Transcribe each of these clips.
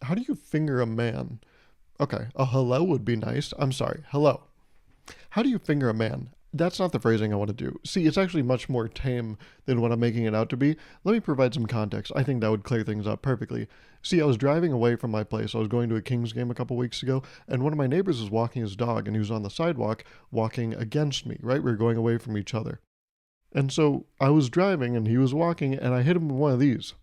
How do you finger a man? Okay, a hello would be nice. I'm sorry, hello. How do you finger a man? That's not the phrasing I want to do. See, it's actually much more tame than what I'm making it out to be. Let me provide some context. I think that would clear things up perfectly. See, I was driving away from my place. I was going to a Kings game a couple weeks ago, and one of my neighbors was walking his dog, and he was on the sidewalk walking against me, right? We were going away from each other. And so I was driving, and he was walking, and I hit him with one of these.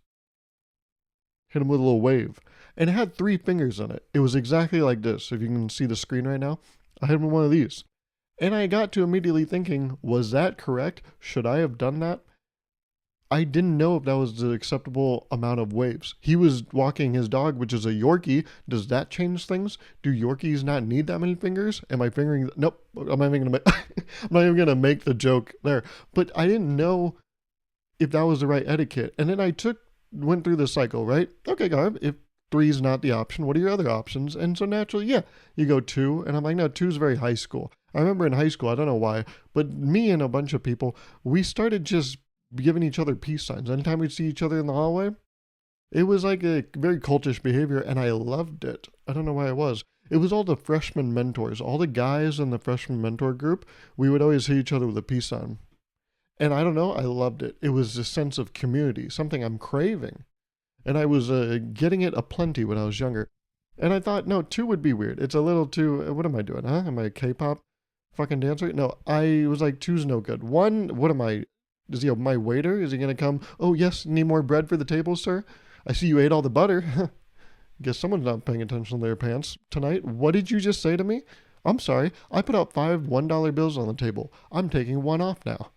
Hit him with a little wave. And it had three fingers in it. It was exactly like this. If you can see the screen right now, I hit him with one of these. And I got to immediately thinking, was that correct? Should I have done that? I didn't know if that was the acceptable amount of waves. He was walking his dog, which is a Yorkie. Does that change things? Do Yorkies not need that many fingers? Am I fingering? Nope. I'm not even gonna I'm not even gonna make the joke there. But I didn't know if that was the right etiquette. And then went through the cycle, right? Okay, Garb, if three is not the option, what are your other options? And so naturally, yeah, you go two. And I'm like, no, two's very high school. I remember in high school, I don't know why, but me and a bunch of people, we started just giving each other peace signs. Anytime we'd see each other in the hallway, it was like a very cultish behavior, and I loved it. I don't know why it was. It was all the freshman mentors, all the guys in the freshman mentor group. We would always hit each other with a peace sign. And I don't know, I loved it. It was a sense of community, something I'm craving. And I was getting it aplenty when I was younger. And I thought, no, two would be weird. It's a little too, what am I doing, huh? Am I a K-pop fucking dancer? No, I was like, two's no good. One, what am I? Is he my waiter? Is he going to come? Oh, yes, need more bread for the table, sir? I see you ate all the butter. Guess someone's not paying attention to their pants tonight. What did you just say to me? I'm sorry. I put out five $1 bills on the table. I'm taking one off now.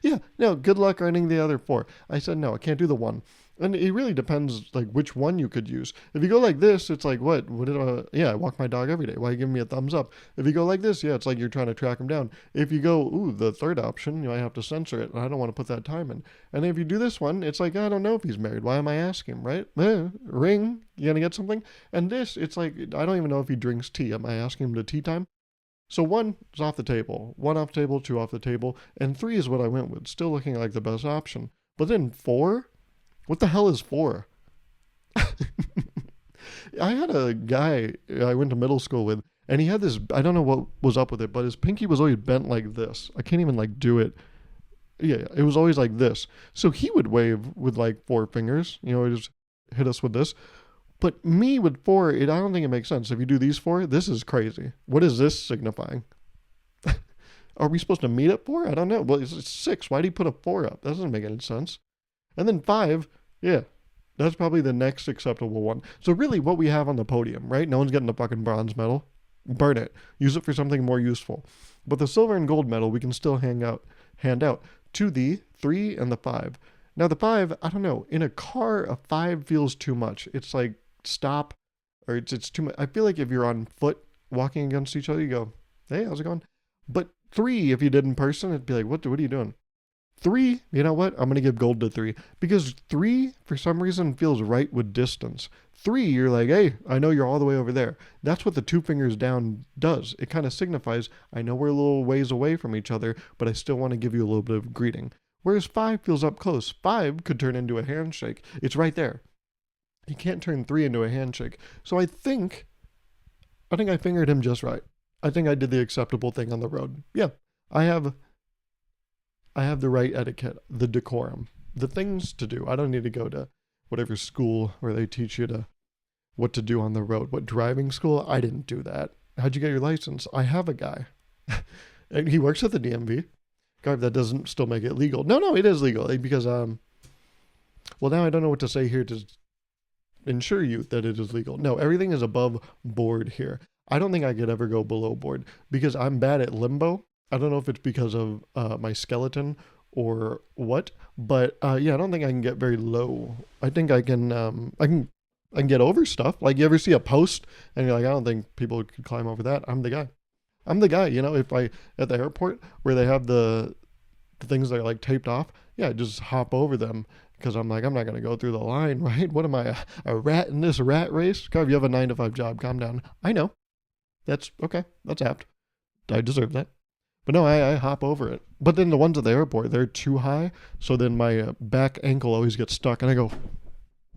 Yeah, no, good luck earning the other four. I said, no, I can't do the one. And it really depends, like, which one you could use. If you go like this, it's like, what? Yeah, I walk my dog every day. Why are you giving me a thumbs up? If you go like this, yeah, it's like you're trying to track him down. If you go, ooh, the third option, I have to censor it, and I don't want to put that time in. And if you do this one, it's like, I don't know if he's married. Why am I asking him, right? Ring, you gonna get something? And this, it's like, I don't even know if he drinks tea. Am I asking him to tea time? So one is off the table, one off the table, two off the table, and three is what I went with, still looking like the best option. But then four? What the hell is four? I had a guy I went to middle school with, and he had this, I don't know what was up with it, but his pinky was always bent like this. I can't even like do it. Yeah, it was always like this. So he would wave with like four fingers, he just hit us with this. But me with four, I don't think it makes sense. If you do these four, this is crazy. What is this signifying? Are we supposed to meet at four? I don't know. Well, it's six. Why do you put a four up? That doesn't make any sense. And then five, yeah, that's probably the next acceptable one. So really what we have on the podium, right? No one's getting a fucking bronze medal. Burn it. Use it for something more useful. But the silver and gold medal we can still hand out to the 3 and the 5. Now the 5, I don't know. In a car, a 5 feels too much. It's like stop, or it's too much. I feel like if you're on foot walking against each other, you go, hey, how's it going? But 3, if you did in person, it'd be like, what are you doing? 3, you know what? I'm going to give gold to 3. Because 3, for some reason, feels right with distance. 3, you're like, hey, I know you're all the way over there. That's what the 2 fingers down does. It kind of signifies, I know we're a little ways away from each other, but I still want to give you a little bit of greeting. Whereas 5 feels up close. 5 could turn into a handshake. It's right there. You can't turn 3 into a handshake. So I think I fingered him just right. I think I did the acceptable thing on the road. Yeah, I have the right etiquette, the decorum, the things to do. I don't need to go to whatever school where they teach you what to do on the road. What, driving school? I didn't do that. How'd you get your license? I have a guy. And he works at the DMV. God, that doesn't still make it legal. No, it is legal because, well, now I don't know what to say here to ensure you that it is legal. No, everything is above board here. I don't think I could ever go below board because I'm bad at limbo. I don't know if it's because of my skeleton or what, but yeah, I don't think I can get very low. I think I can get over stuff. Like, you ever see a post and you're like, I don't think people could climb over that. I'm the guy. If at the airport where they have the things that are like taped off, yeah, I just hop over them because I'm like, I'm not going to go through the line, right? What am I, a rat in this rat race? God, you have a 9-to-5 job. Calm down. I know. That's okay. That's apt. I deserve that. But no, I hop over it. But then the ones at the airport, they're too high. So then my back ankle always gets stuck. And I go,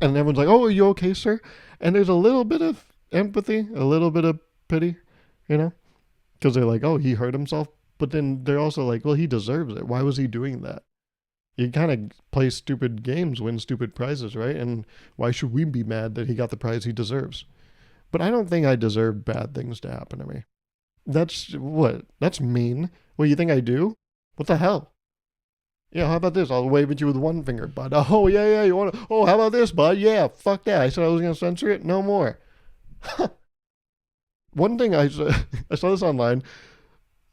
And everyone's like, "Oh, are you okay, sir?" And there's a little bit of empathy, a little bit of pity, you know, because they're like, "Oh, he hurt himself," but then they're also like, "Well, he deserves it. Why was he doing that?" You kind of play stupid games, win stupid prizes, right? And why should we be mad that he got the prize he deserves? But I don't think I deserve bad things to happen to me. That's what? That's mean. What, you think I do? What the hell? Yeah, how about this? I'll wave at you with one finger, bud. Oh, yeah, yeah, you want to? Oh, how about this, bud? Yeah, fuck that. I said I was going to censor it. No more. One thing I saw this online,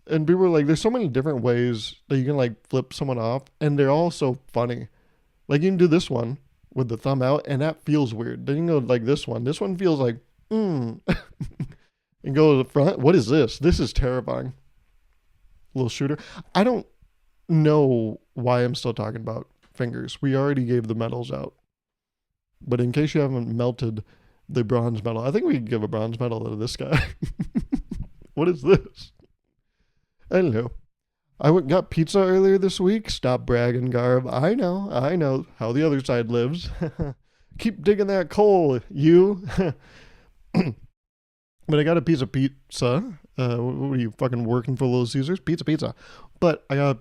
and people were like, there's so many different ways that you can like flip someone off, and they're all so funny. Like you can do this one with the thumb out, and that feels weird. Then you can go like this one. This one feels like, and go to the front. What is this? This is terrifying. Little shooter. I don't know why I'm still talking about fingers. We already gave the medals out. But in case you haven't melted the bronze medal, I think we could give a bronze medal to this guy. What is this? I don't know. Got pizza earlier this week. Stop bragging, Garb. I know how the other side lives. Keep digging that coal, you. But I got a piece of pizza. What are you, fucking working for Little Caesars? Pizza. But I got a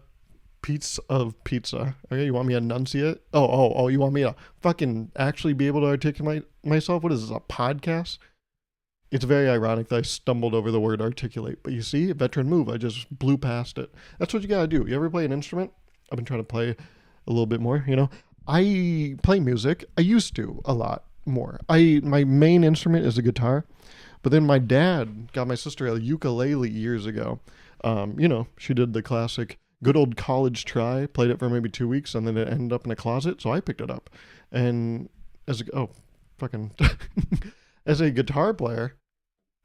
piece of pizza. Okay, you want me to enunciate? Oh, you want me to fucking actually be able to articulate myself? What is this, a podcast? It's very ironic that I stumbled over the word articulate. But you see, veteran move. I just blew past it. That's what you gotta do. You ever play an instrument? I've been trying to play a little bit more, you know? I play music. I used to a lot more. My main instrument is a guitar. But then my dad got my sister a ukulele years ago. She did the classic good old college try, played it for maybe 2 weeks, and then it ended up in a closet, so I picked it up. And as a guitar player,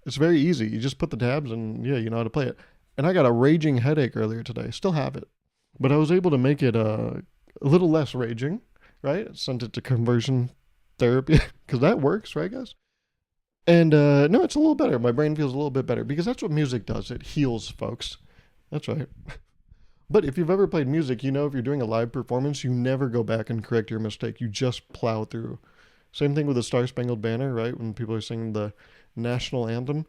it's very easy. You just put the tabs and yeah, you know how to play it. And I got a raging headache earlier today. Still have it. But I was able to make it a little less raging, right? Sent it to conversion therapy because that works, right, guys? And no, it's a little better. My brain feels a little bit better because that's what music does. It heals, folks. That's right. But if you've ever played music, you know if you're doing a live performance, you never go back and correct your mistake. You just plow through. Same thing with the Star Spangled Banner, right? When people are singing the national anthem.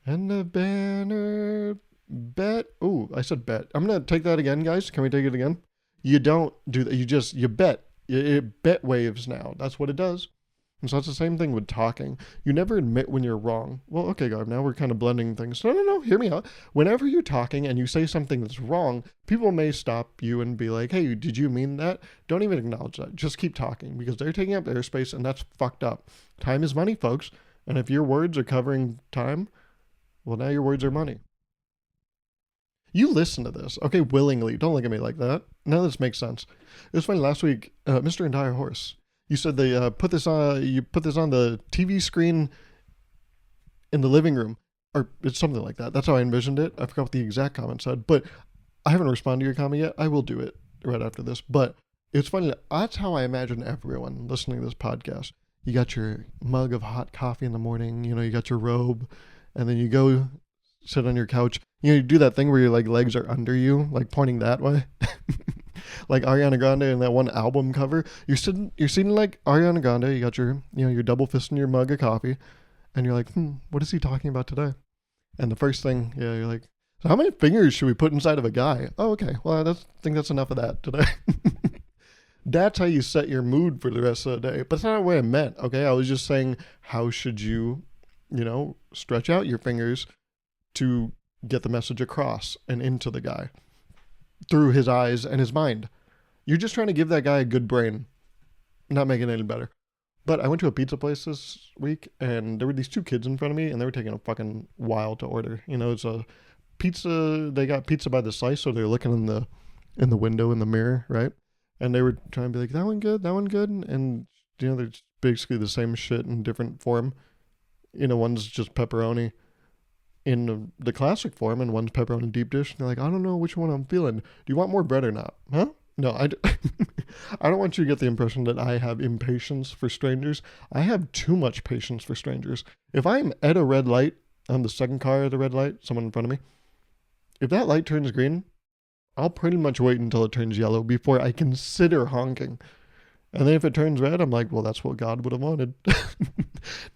And the banner bet. Oh, I said bet. I'm going to take that again, guys. Can we take it again? You don't do that. You bet. It bet waves now. That's what it does. And so it's the same thing with talking. You never admit when you're wrong. Well, okay, Garb, now we're kind of blending things. No, hear me out. Whenever you're talking and you say something that's wrong, people may stop you and be like, hey, did you mean that? Don't even acknowledge that. Just keep talking because they're taking up airspace and that's fucked up. Time is money, folks. And if your words are covering time, well, now your words are money. You listen to this, okay, willingly. Don't look at me like that. None of this makes sense. It was funny last week, Mr. Entire Horse. You said they put this on. You put this on the TV screen in the living room, or it's something like that. That's how I envisioned it. I forgot what the exact comment said, but I haven't responded to your comment yet. I will do it right after this. But it's funny. That's how I imagine everyone listening to this podcast. You got your mug of hot coffee in the morning. You know, you got your robe, and then you go sit on your couch. You know, you do that thing where your like legs are under you, like pointing that way. Like Ariana Grande in that one album cover. You're sitting like Ariana Grande. You got your double fist in your mug of coffee, and you're like, what is he talking about today? And the first thing, yeah, you're like, so how many fingers should we put inside of a guy? Oh, okay. Well, I think that's enough of that today. That's how you set your mood for the rest of the day. But that's not what I meant. Okay, I was just saying, how should you, stretch out your fingers to get the message across and into the guy through his eyes and his mind. You're just trying to give that guy a good brain, not making it any better. But I went to a pizza place this week, and there were these two kids in front of me, and they were taking a fucking while to order. You know, it's a pizza. They got pizza by the slice, so they're looking in the window in the mirror, right? And they were trying to be like, that one good, and they're basically the same shit in different form. One's just pepperoni in the classic form, and one's pepperoni deep dish. And they're like, I don't know which one I'm feeling. Do you want more bread or not? Huh? No, I don't want you to get the impression that I have impatience for strangers. I have too much patience for strangers. If I'm at a red light, I'm the second car at the red light, someone in front of me. If that light turns green, I'll pretty much wait until it turns yellow before I consider honking. And then if it turns red, I'm like, well, that's what God would have wanted.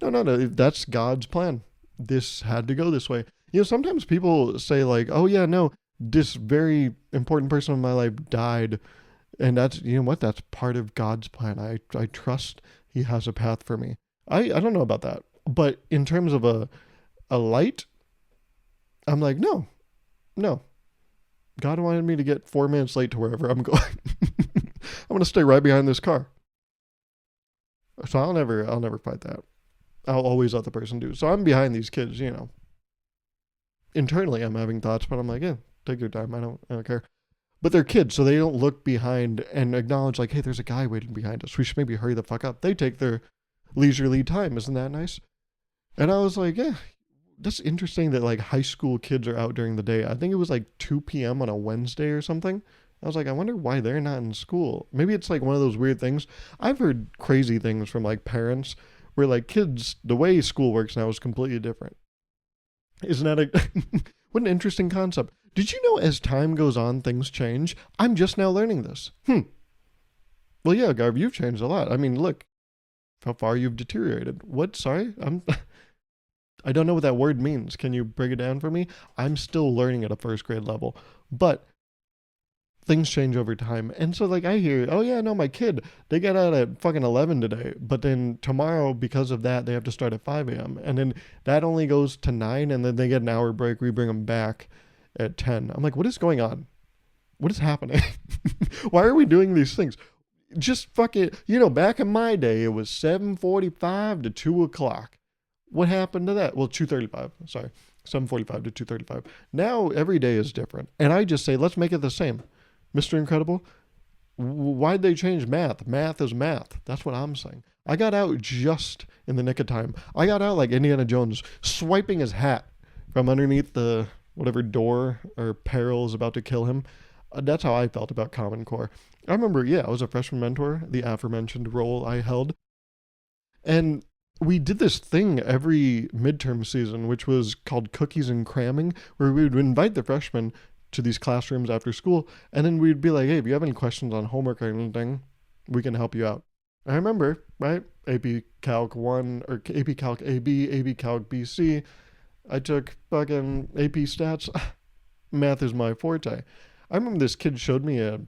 No. That's God's plan. This had to go this way. Sometimes people say like, oh yeah, no, this very important person in my life died. And that's, what? That's part of God's plan. I trust he has a path for me. I don't know about that. But in terms of a light, I'm like, no. God wanted me to get 4 minutes late to wherever I'm going. I'm going to stay right behind this car. So I'll never fight that. I'll always let the person do. So I'm behind these kids, Internally, I'm having thoughts, but I'm like, yeah, take your time. I don't care. But they're kids, so they don't look behind and acknowledge like, hey, there's a guy waiting behind us. We should maybe hurry the fuck up. They take their leisurely time. Isn't that nice? And I was like, yeah, that's interesting that like high school kids are out during the day. I think it was like 2 p.m. on a Wednesday or something. I was like, I wonder why they're not in school. Maybe it's like one of those weird things. I've heard crazy things from like parents where like kids, the way school works now is completely different. Isn't that what an interesting concept? Did you know as time goes on, things change? I'm just now learning this. Well, yeah, Garv, you've changed a lot. I mean, look how far you've deteriorated. What? Sorry? I don't know what that word means. Can you break it down for me? I'm still learning at a first grade level, but things change over time. And so like I hear, oh yeah, no, my kid, they got out at fucking 11 today, but then tomorrow because of that, they have to start at 5 a.m. And then that only goes to 9 and then they get an hour break. We bring them back at 10. I'm like, what is going on? What is happening? Why are we doing these things? Just fucking, back in my day, it was 7:45 to 2 o'clock. What happened to that? Well, 2:35. Sorry. 7:45 to 2:35. Now every day is different. And I just say, let's make it the same. Mr. Incredible, why'd they change math? Math is math. That's what I'm saying. I got out just in the nick of time. I got out like Indiana Jones, swiping his hat from underneath the whatever door or peril is about to kill him. That's how I felt about Common Core. I remember, I was a freshman mentor, the aforementioned role I held. And we did this thing every midterm season, which was called Cookies and Cramming, where we would invite the freshmen to these classrooms after school, and then we'd be like, hey, if you have any questions on homework or anything, we can help you out. I remember, right? AP Calc 1, or AP Calc AB, AP Calc BC. I took fucking AP Stats. Math is my forte. I remember this kid showed me a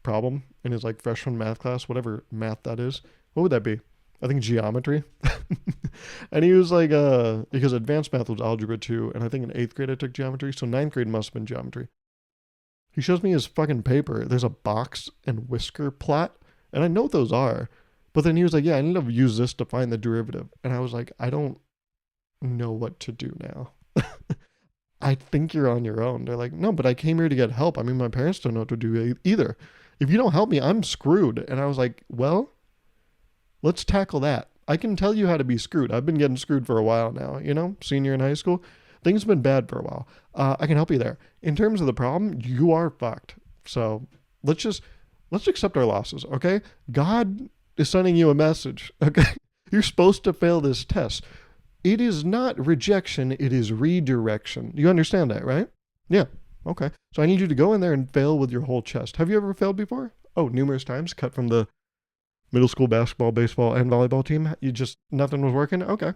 problem in his like freshman math class, whatever math that is. What would that be? I think geometry. And he was like, because advanced math was algebra 2, and I think in 8th grade I took geometry, so 9th grade must have been geometry. He shows me his fucking paper. There's a box and whisker plot, and I know what those are. But then he was like, yeah, I need to use this to find the derivative. And I was like, I don't know what to do now. I think you're on your own. They're like, no, but I came here to get help. I mean, my parents don't know what to do either. If you don't help me, I'm screwed. And I was like, well, let's tackle that. I can tell you how to be screwed. I've been getting screwed for a while now, senior in high school. Things have been bad for a while. I can help you there. In terms of the problem, you are fucked. So let's accept our losses, okay? God is sending you a message, okay? You're supposed to fail this test. It is not rejection, it is redirection. You understand that, right? Yeah, okay. So I need you to go in there and fail with your whole chest. Have you ever failed before? Oh, numerous times, cut from the middle school basketball, baseball, and volleyball team. Nothing was working? Okay.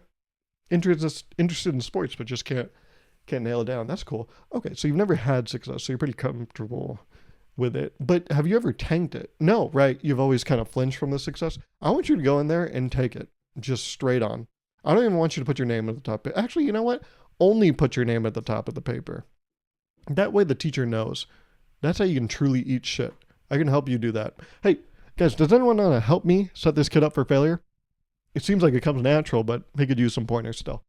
Interested in sports, but just can't nail it down. That's cool. Okay, so you've never had success, so you're pretty comfortable with it. But have you ever tanked it? No, right? You've always kind of flinched from the success. I want you to go in there and take it, just straight on. I don't even want you to put your name at the top. Actually, you know what? Only put your name at the top of the paper. That way the teacher knows. That's how you can truly eat shit. I can help you do that. Hey, guys, does anyone want to help me set this kid up for failure? It seems like it comes natural, but he could use some pointers still.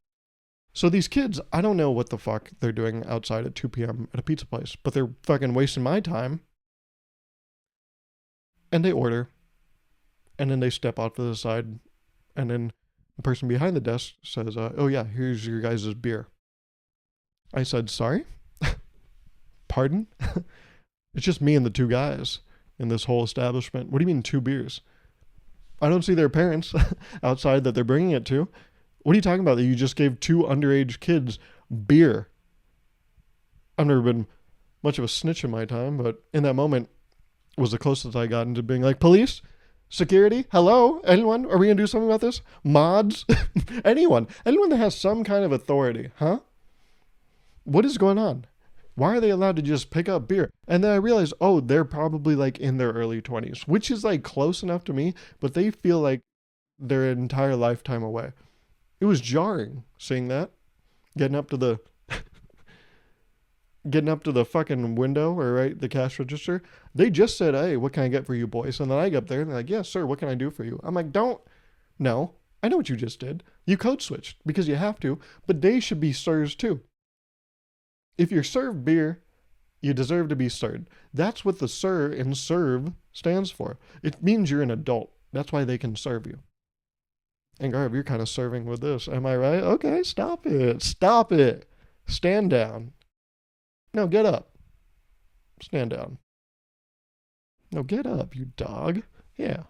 So these kids, I don't know what the fuck they're doing outside at 2 p.m. at a pizza place, but they're fucking wasting my time. And they order. And then they step out to the side. And then the person behind the desk says, oh yeah, here's your guys' beer. I said, sorry? Pardon? It's just me and the two guys in this whole establishment. What do you mean 2 beers? I don't see their parents outside that they're bringing it to. What are you talking about that you just gave 2 underage kids beer? I've never been much of a snitch in my time, but in that moment was the closest I got into being like, police, Security? Hello? Anyone? Are we going to do something about this? Mods? Anyone? Anyone that has some kind of authority, huh? What is going on? Why are they allowed to just pick up beer? And then I realized, oh, they're probably like in their early 20s, which is like close enough to me, but they feel like their entire lifetime away. It was jarring seeing that. Getting up to the fucking window or right the cash register. They just said, "Hey, what can I get for you, boys?" And then I get up there and they're like, "Yes, sir. What can I do for you?" I'm like, "Don't. No, I know what you just did. You code switched because you have to, but they should be sirs too. If you're served beer, you deserve to be served. That's what the sir in serve stands for. It means you're an adult. That's why they can serve you." And Gauruv, you're kind of serving with this. Am I right? Okay, stop it. Stop it. Stand down. No, get up. Stand down. No, get up, you dog. Yeah.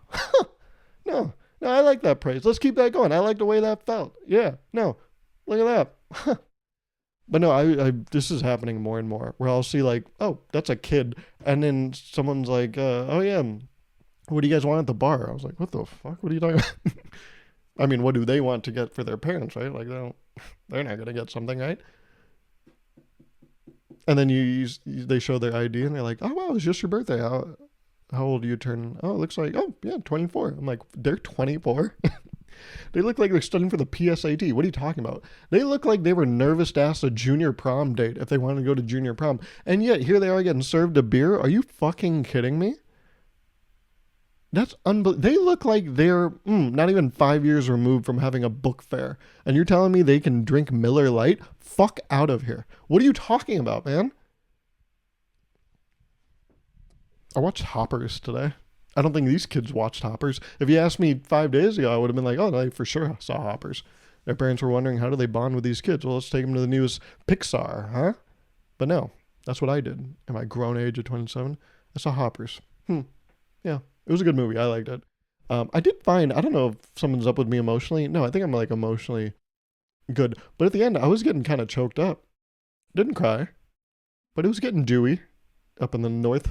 No, I like that praise. Let's keep that going. I like the way that felt. Yeah. No, look at that. But no, I this is happening more and more where I'll see like, oh, that's a kid. And then someone's like, oh yeah, what do you guys want at the bar? I was like, what the fuck? What are you talking about? I mean, what do they want to get for their parents, right? Like, they're not going to get something, right? And then they show their ID and they're like, oh, wow, it's just your birthday. How old do you turn? Oh, it looks like, oh, yeah, 24. I'm like, they're 24? They look like they're studying for the PSAT. What are you talking about? They look like they were nervous to ask a junior prom date if they wanted to go to junior prom. And yet, here they are getting served a beer. Are you fucking kidding me? That's unbelievable. They look like they're not even 5 years removed from having a book fair. And you're telling me they can drink Miller Lite? Fuck out of here. What are you talking about, man? I watched Hoppers today. I don't think these kids watched Hoppers. If you asked me 5 days ago, I would have been like, oh, I for sure saw Hoppers. Their parents were wondering, how do they bond with these kids? Well, let's take them to the newest Pixar, huh? But no, that's what I did. In my grown age of 27, I saw Hoppers. Yeah. It was a good movie. I liked it. I did find, I don't know if someone's up with me emotionally. No, I think I'm like emotionally good. But at the end, I was getting kind of choked up. Didn't cry, but it was getting dewy up in the north.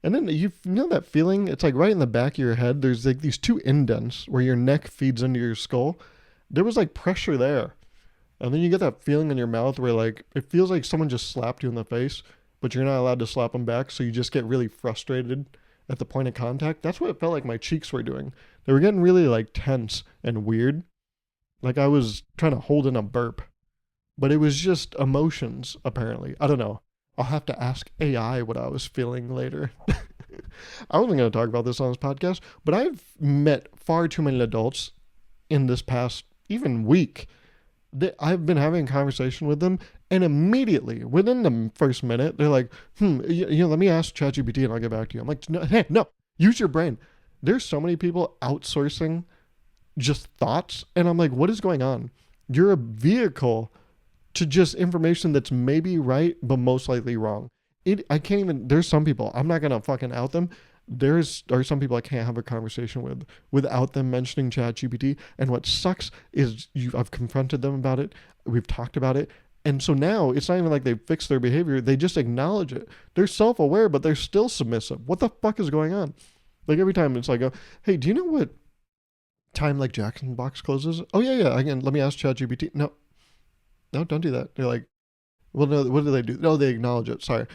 And then you know that feeling? It's like right in the back of your head. There's like these two indents where your neck feeds into your skull. There was like pressure there. And then you get that feeling in your mouth where like it feels like someone just slapped you in the face, but you're not allowed to slap them back. So you just get really frustrated at the point of contact. That's what it felt like my cheeks were doing. They were getting really like tense and weird. Like I was trying to hold in a burp. But it was just emotions, apparently. I don't know. I'll have to ask AI what I was feeling later. I wasn't going to talk about this on this podcast, but I've met far too many adults in this past even week that I've been having a conversation with them, and immediately within the first minute, they're like, let me ask ChatGPT and I'll get back to you. I'm like, no, use your brain. There's so many people outsourcing just thoughts, and I'm like, what is going on? You're a vehicle to just information that's maybe right, but most likely wrong. I can't even, there's some people, I'm not going to fucking out them. There are some people I can't have a conversation with without them mentioning ChatGPT. And what sucks is I've confronted them about it. We've talked about it. And so now it's not even like they fix their behavior. They just acknowledge it. They're self-aware, but they're still submissive. What the fuck is going on? Like every time it's like, hey, do you know what time like Jackson Box closes? Oh yeah. Again, let me ask ChatGPT. No, don't do that. They're like, well, no, what do they do? No, they acknowledge it. Sorry.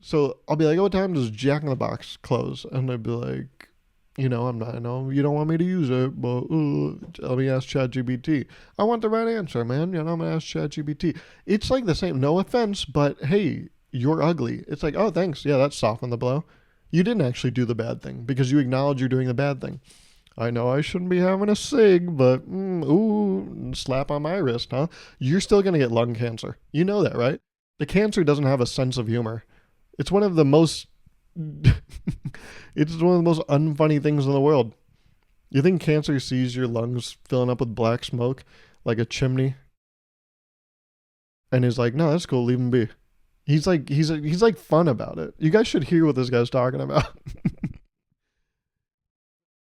So I'll be like, what time does Jack in the Box close? And they'd be like, I know you don't want me to use it, but let me ask ChatGPT. I want the right answer, man. I'm going to ask ChatGPT. It's like the same, no offense, but hey, you're ugly. It's like, oh, thanks. Yeah, that softened the blow. You didn't actually do the bad thing because you acknowledge you're doing the bad thing. I know I shouldn't be having a cig, but slap on my wrist, huh? You're still going to get lung cancer. You know that, right? The cancer doesn't have a sense of humor. It's one of the most unfunny things in the world. You think cancer sees your lungs filling up with black smoke like a chimney and is like, no, that's cool, leave him be. He's like fun about it. You guys should hear what this guy's talking about.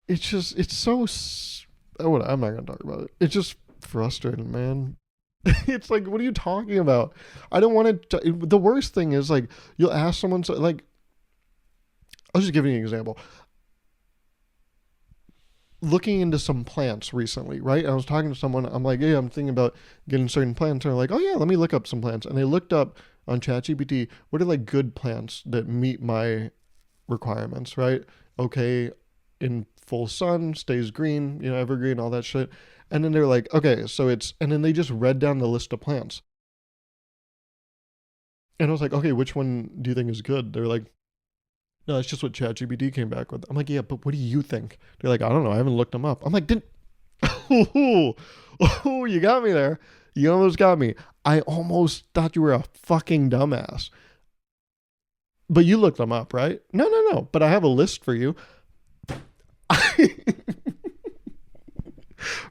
It's so, I'm not going to talk about it. It's just frustrating, man. It's like, what are you talking about? I don't want to, the worst thing is like, you'll ask someone, like, I'll just give you an example. looking into some plants recently, right? I was talking to someone. I'm like, hey, I'm thinking about getting certain plants. And they're like, oh yeah, let me look up some plants. And they looked up on ChatGPT, what are like good plants that meet my requirements, right? Okay, in full sun, stays green, evergreen, all that shit. And then they're like, okay, so and then they just read down the list of plants. And I was like, okay, which one do you think is good? They're like, no, that's just what ChatGPT came back with. I'm like, yeah, but what do you think? They're like, I don't know. I haven't looked them up. I'm like, didn't. Oh, you got me there. You almost got me. I almost thought you were a fucking dumbass. But you looked them up, right? No, no, no. But I have a list for you.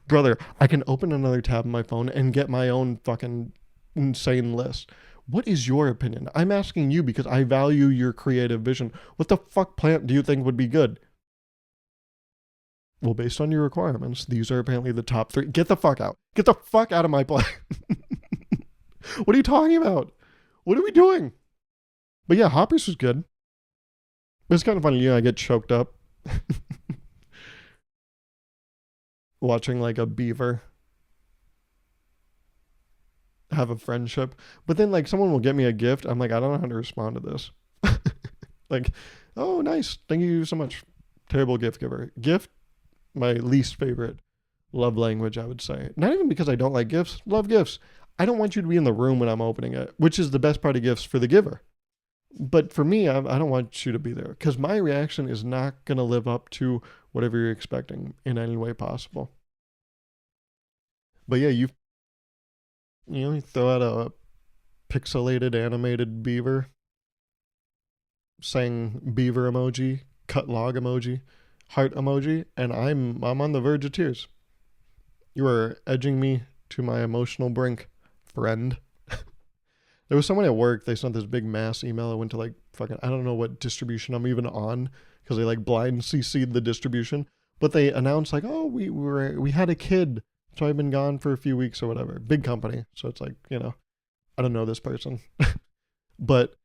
Brother, I can open another tab on my phone and get my own fucking insane list. What is your opinion? I'm asking you because I value your creative vision. What the fuck plant do you think would be good? Well, based on your requirements, these are apparently the top 3. Get the fuck out. Get the fuck out of my plane. What are you talking about? What are we doing? But yeah, hoppers was good. It's kind of funny, I get choked up watching like a beaver have a friendship. But then like someone will get me a gift. I'm like, I don't know how to respond to this. Like, oh, nice. Thank you so much. Terrible gift giver. Gift, my least favorite love language, I would say. Not even because I don't like gifts. Love gifts. I don't want you to be in the room when I'm opening it, which is the best part of gifts for the giver. But for me, I don't want you to be there because my reaction is not going to live up to whatever you're expecting in any way possible. But yeah, you throw out a pixelated animated beaver saying beaver emoji, cut log emoji, heart emoji, and I'm on the verge of tears. You are edging me to my emotional brink, friend. There was someone at work, they sent this big mass email. I went to like fucking, I don't know what distribution I'm even on because they like blind CC'd the distribution. But they announced like, oh, we had a kid, so I've been gone for a few weeks or whatever. Big company. So it's like, I don't know this person. But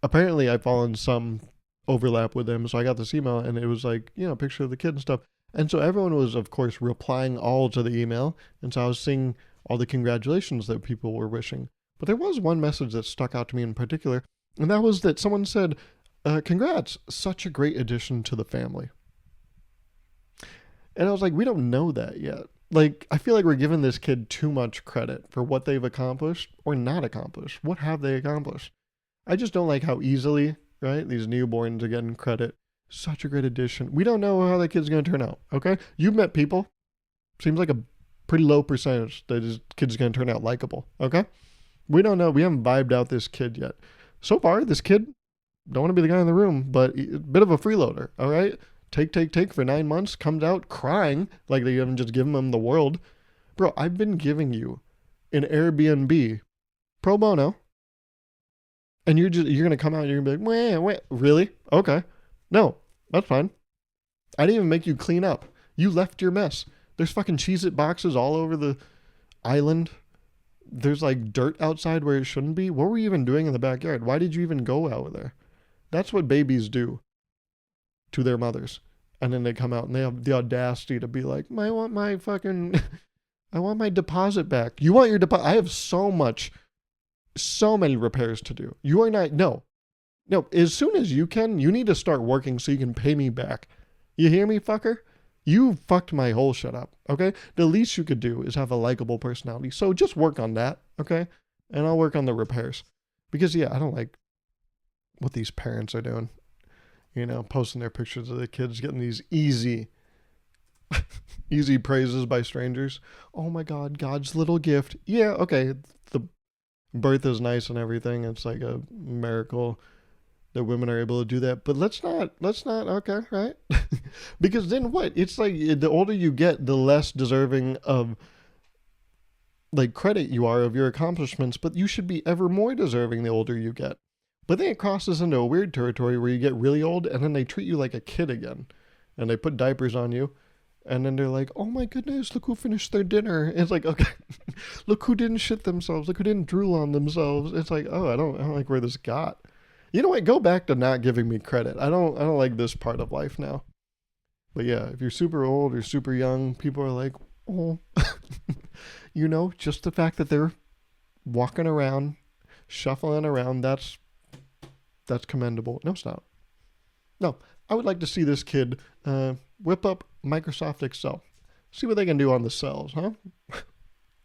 apparently I fall in some overlap with them. So I got this email and it was like, a picture of the kid and stuff. And so everyone was, of course, replying all to the email. And so I was seeing all the congratulations that people were wishing. But there was one message that stuck out to me in particular, and that was that someone said, congrats, such a great addition to the family. And I was like, we don't know that yet. Like, I feel like we're giving this kid too much credit for what they've accomplished or not accomplished. What have they accomplished? I just don't like how easily, right, these newborns are getting credit. Such a great addition. We don't know how that kid's going to turn out, okay? You've met people. Seems like a pretty low percentage that this kid's going to turn out likable, okay? We don't know. We haven't vibed out this kid yet. So far, this kid, don't want to be the guy in the room, but a bit of a freeloader, all right? Take for 9 months, comes out crying like they haven't just given him the world. Bro, I've been giving you an Airbnb pro bono, and you're going to come out and you're going to be like, wait, really? Okay. No, that's fine. I didn't even make you clean up. You left your mess. There's fucking Cheez-It boxes all over the island. There's like dirt outside where it shouldn't be. What were you even doing in the backyard? Why did you even go out there? That's what babies do to their mothers. And then they come out and they have the audacity to be like, I want my deposit back. You want your deposit? I have so many repairs to do. You are not, no. As soon as you can, you need to start working so you can pay me back. You hear me, fucker? You fucked my whole shit up, okay? The least you could do is have a likable personality. So just work on that, okay? And I'll work on the repairs. Because, yeah, I don't like what these parents are doing. Posting their pictures of the kids, getting these easy praises by strangers. Oh my God, God's little gift. Yeah, okay, the birth is nice and everything. It's like a miracle that women are able to do that, but let's not, okay, right? Because then what? It's like the older you get, the less deserving of like credit you are of your accomplishments, but you should be ever more deserving the older you get. But then it crosses into a weird territory where you get really old and then they treat you like a kid again and they put diapers on you. And then they're like, oh my goodness, look who finished their dinner. And it's like, okay, look who didn't shit themselves. Look who didn't drool on themselves. It's like, oh, I don't like where this got. You know what? Go back to not giving me credit. I don't like this part of life now. But yeah, if you're super old or super young, people are like, oh, just the fact that they're walking around, shuffling around, that's commendable. No, it's not. No, I would like to see this kid whip up Microsoft Excel. See what they can do on the cells, huh?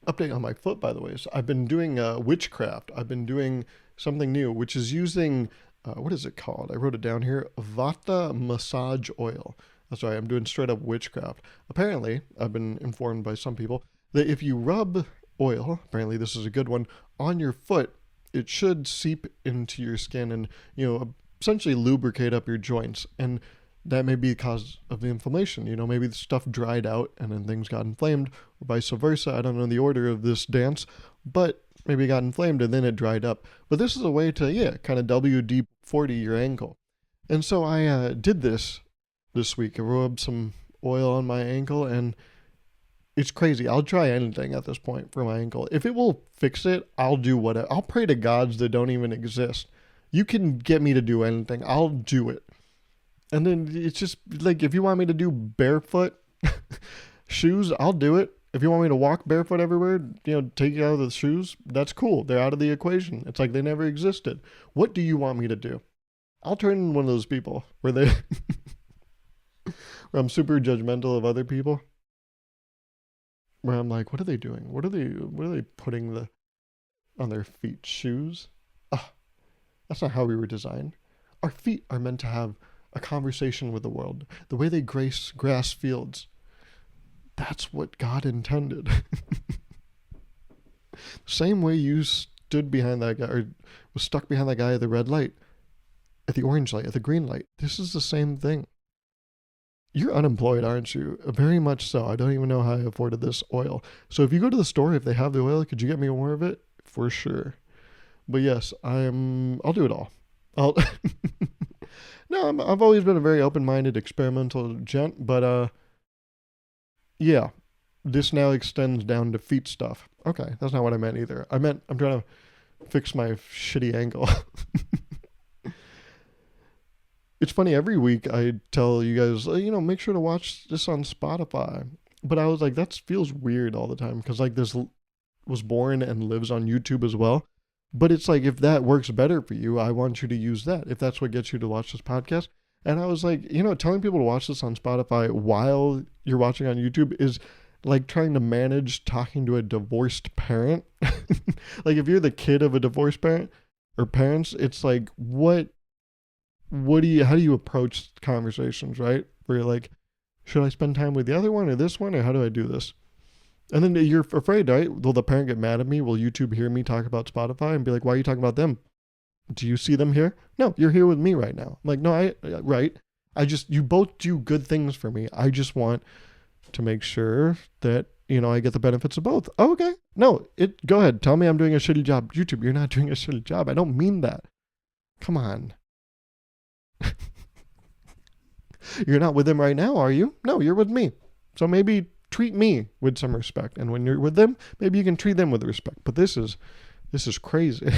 Update on my foot, by the way. So I've been doing witchcraft. I've been doing something new, which is using, what is it called? I wrote it down here, Vata massage oil. That's right, I'm doing straight up witchcraft. Apparently, I've been informed by some people that if you rub oil, apparently this is a good one, on your foot, it should seep into your skin and, essentially lubricate up your joints. And that may be the cause of the inflammation. Maybe the stuff dried out and then things got inflamed, or vice versa. I don't know the order of this dance, but maybe it got inflamed and then it dried up. But this is a way to, kind of WD-40 your ankle. And so I did this week. I rubbed some oil on my ankle, and it's crazy. I'll try anything at this point for my ankle. If it will fix it, I'll do whatever. I'll pray to gods that don't even exist. You can get me to do anything. I'll do it. And then it's just like, if you want me to do barefoot shoes, I'll do it. If you want me to walk barefoot everywhere, take it out of the shoes, that's cool. They're out of the equation. It's like they never existed. What do you want me to do? I'll turn into one of those people where where I'm super judgmental of other people. Where I'm like, what are they doing? What are they putting on their feet? Shoes? Ah, that's not how we were designed. Our feet are meant to have a conversation with the world. The way they grace grass fields. That's what God intended. Same way you stood behind that guy, or was stuck behind that guy at the red light, at the orange light, at the green light. This is the same thing. You're unemployed, aren't you? Very much so. I don't even know how I afforded this oil. So if you go to the store, if they have the oil, could you get me more of it? For sure. But yes, I'll do it all. No, I've always been a very open-minded, experimental gent, but yeah, this now extends down to feet stuff. Okay, that's not what I meant either. I'm trying to fix my shitty ankle. It's funny, every week I tell you guys, make sure to watch this on Spotify. But I was like, that feels weird all the time, because like this was born and lives on YouTube as well. But it's like, if that works better for you, I want you to use that, if that's what gets you to watch this podcast. And I was like, telling people to watch this on Spotify while you're watching on YouTube is like trying to manage talking to a divorced parent. Like, if you're the kid of a divorced parent or parents, it's like, how do you approach conversations, right? Where you're like, should I spend time with the other one or this one, or how do I do this? And then you're afraid, right? Will the parent get mad at me? Will YouTube hear me talk about Spotify and be like, why are you talking about them? Do you see them here? No, you're here with me right now. I'm like, no, right. You both do good things for me. I just want to make sure that, I get the benefits of both. Oh, okay. No, go ahead. Tell me I'm doing a shitty job. YouTube, you're not doing a shitty job. I don't mean that. Come on. You're not with them right now, are you? No, you're with me. So maybe treat me with some respect. And when you're with them, maybe you can treat them with respect. But this is crazy.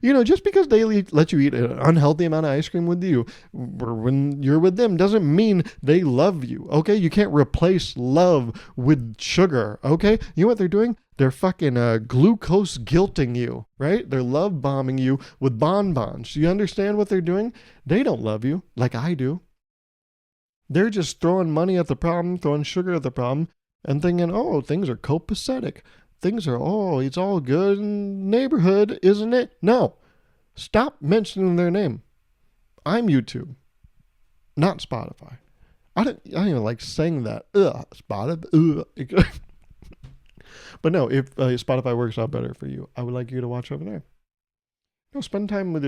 Just because they let you eat an unhealthy amount of ice cream with you or when you're with them doesn't mean they love you, okay? You can't replace love with sugar, okay? You know what they're doing? They're fucking glucose guilting you, right? They're love bombing you with bonbons. You understand what they're doing? They don't love you like I do. They're just throwing money at the problem, throwing sugar at the problem, and thinking, oh, things are copacetic. Things are, it's all good in the neighborhood, isn't it? No. Stop mentioning their name. I'm YouTube, not Spotify. I don't even like saying that. Spotify. But no, if Spotify works out better for you, I would like you to watch over there. Spend time with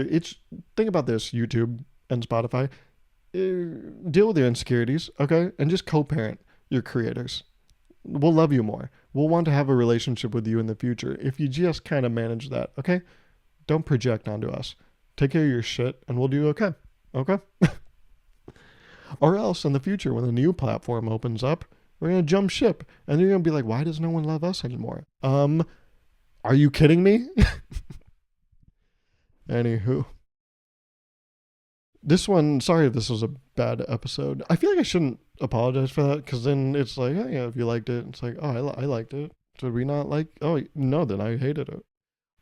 think about this, YouTube and Spotify. Deal with your insecurities, okay? And just co-parent your creators. We'll love you more. We'll want to have a relationship with you in the future if you just kind of manage that, okay? Don't project onto us. Take care of your shit and we'll do okay. Okay? Or else in the future, when the new platform opens up, we're going to jump ship. And you're going to be like, why does no one love us anymore? Are you kidding me? Anywho. This one, sorry if this was a bad episode. I feel like I shouldn't apologize for that because then it's like, oh, yeah, if you liked it, it's like, oh, I liked it. Did we not like? Oh no, then I hated it.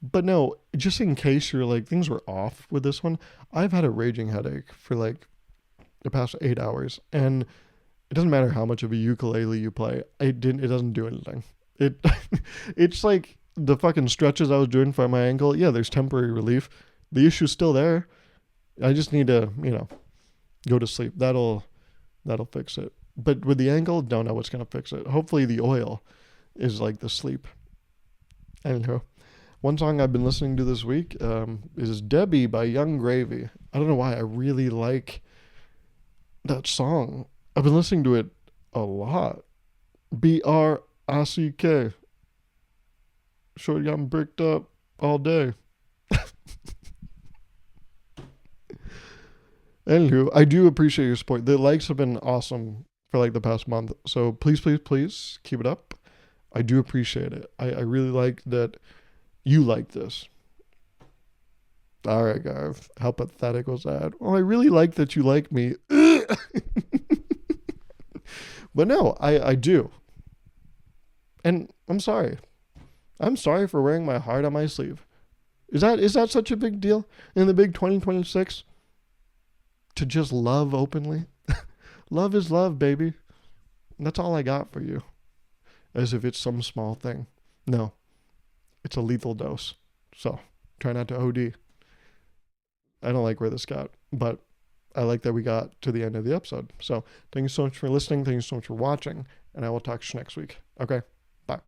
But no, just in case you're like things were off with this one, I've had a raging headache for like the past 8 hours, and it doesn't matter how much of a ukulele you play. It doesn't do anything. It it's like the fucking stretches I was doing for my ankle. Yeah, there's temporary relief. The issue's still there. I just need to, go to sleep. That'll fix it. But with the ankle, don't know what's gonna fix it. Hopefully the oil is like the sleep. Anywho, one song I've been listening to this week is Debbie by Young Gravy. I don't know why I really like that song. I've been listening to it a lot. BRICK. Shorty, I'm bricked up all day. Anywho, I do appreciate your support. The likes have been awesome for like the past month. So please, please, please keep it up. I do appreciate it. I really like that you like this. All right, Garv. How pathetic was that? Oh, I really like that you like me. But no, I do. And I'm sorry. I'm sorry for wearing my heart on my sleeve. Is that such a big deal in the big 2026? To just love openly? Love is love, baby. That's all I got for you. As if it's some small thing. No. It's a lethal dose. So, try not to OD. I don't like where this got, but I like that we got to the end of the episode. So, thank you so much for listening. Thank you so much for watching, and I will talk to you next week. Okay?